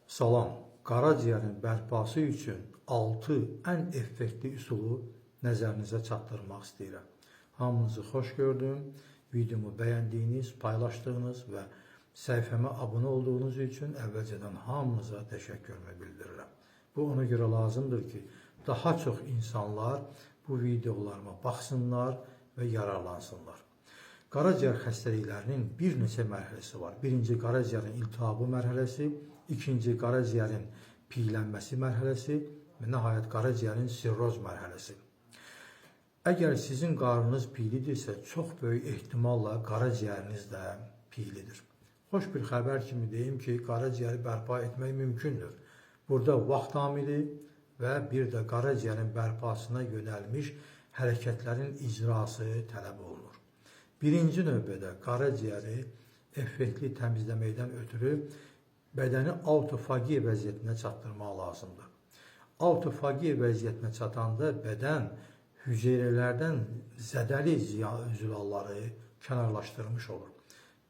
Salam, qaraciyərin bərpası üçün 6 ən effektiv üsulu nəzərinizə çatdırmaq istəyirəm. Hamınızı xoş gördüm. Videomu bəyəndiyiniz, paylaşdığınız və səhifəmə abunə olduğunuz üçün əvvəlcədən hamınıza təşəkkürümü bildirirəm. Bu ona görə lazımdır ki, daha çox insanlar bu videolarıma baxsınlar və yararlansınlar. Qaraciyər xəstəliklərinin bir neçə mərhələsi var. Birinci, qaraciyərin iltihabı mərhələsi, ikinci, qaraciyərin piylənməsi mərhələsi və nəhayət qaraciyərin sirroz mərhələsi. Əgər sizin qarnınız piylidirsə, çox böyük ehtimalla qaraciyəriniz də piylidir. Xoş bir xəbər kimi deyim ki, qaraciyəri bərpa etmək mümkündür. Burada vaxt amili və bir də qaraciyərin bərpasına yönəlmiş hərəkətlərin icrası tələb olunur. Birinci növbədə qaraciyəri effektli təmizləməkdən ötürü bədəni autofagiya vəziyyətinə çatdırmaq lazımdır. Autofagiya vəziyyətinə çatanda bədən hüceyrələrdən zədəli zülalları kənarlaşdırmış olur.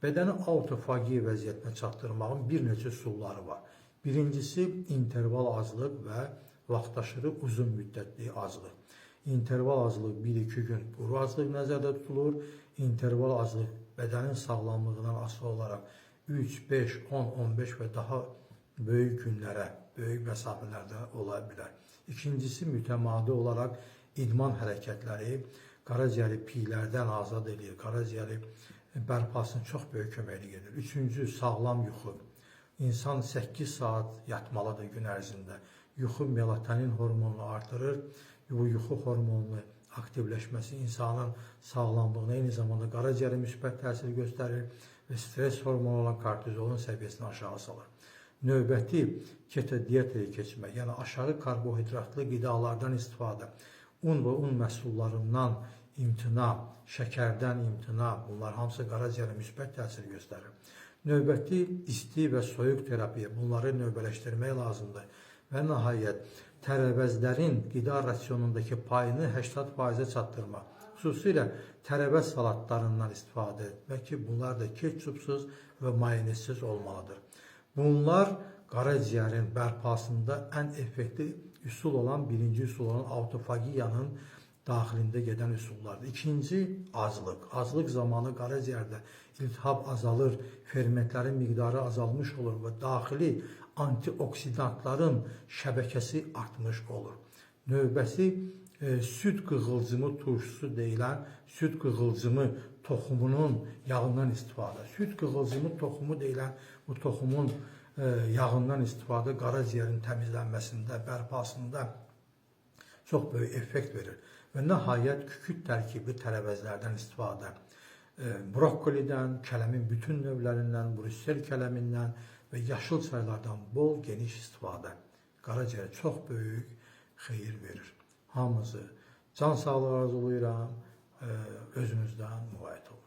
Bədəni autofagiya vəziyyətinə çatdırmağın bir neçə üsulları var. Birincisi, interval aclıq və vaxtaşırı uzun müddətli aclıq. İnterval aclıq 1-2 gün quru aclıq nəzərdə tutulur. İnterval aclıq bədənin sağlamlığından asılı olaraq 3, 5, 10, 15 və daha böyük günlərə, böyük məsafələrdə ola bilər. İkincisi, mütəmadi olaraq idman hərəkətləri qaraciyəri piylərdən azad edir, qaraciyəri bərpasına çox böyük köməklik edir. Üçüncü, sağlam yuxu. İnsan 8 saat yatmalıdır gün ərzində. Yuxu melatonin hormonunu artırır. Bu yuxu hormonunu aktivləşməsi insanın sağlamlığına, eyni zamanda qaraciyərə müsbət təsir göstərir və stres hormonu olan kortizolun səviyyəsini aşağı salır. Növbəti keto diyetaya keçmək, yəni aşağı karbohidratlı qidalardan istifadə, un və un məhsullarından imtina, şəkərdən imtina, bunlar hamısı qaraciyərə müsbət təsir göstərir. Növbəti isti və soyuq terapiya, bunları növbələşdirmək lazımdır. Və nəhayət, tərəvəzlərin qida rasionundakı payını 80%-ə çatdırmaq. Xüsusilə tərəvəz salatlarından istifadə etmək ki, bunlar da ketçupsuz və mayonezsiz olmalıdır. Bunlar qaraciyərin bərpasında ən effektiv üsul olan, birinci üsul olan autofagiyanın daxilində gedən üsullardır. İkinci, aclıq. Aclıq zamanı qaraciyərdə iltihab azalır, fermentlərin miqdarı azalmış olur və daxili antioksidantların şəbəkəsi artmış olur. Növbəsi, süd qığılcımı turşusu deyilən süd qığılcımı toxumunun yağından istifadə. Süd qığılcımı toxumu deyilən bu toxumun yağından istifadə qaraciyərin təmizlənməsində, bərpasında çox böyük effekt verir. Və nəhayət, kükürt tərkibli tərəvəzlərdən istifadə. Brokkolidən, kələmin bütün növlərindən, brüssel kələmindən və yaşıl çaylardan bol geniş istifadə qaraciyərə çox böyük xeyir verir. Hamınızı can sağlığı arzulayıram, özünüzdən müğayət olun.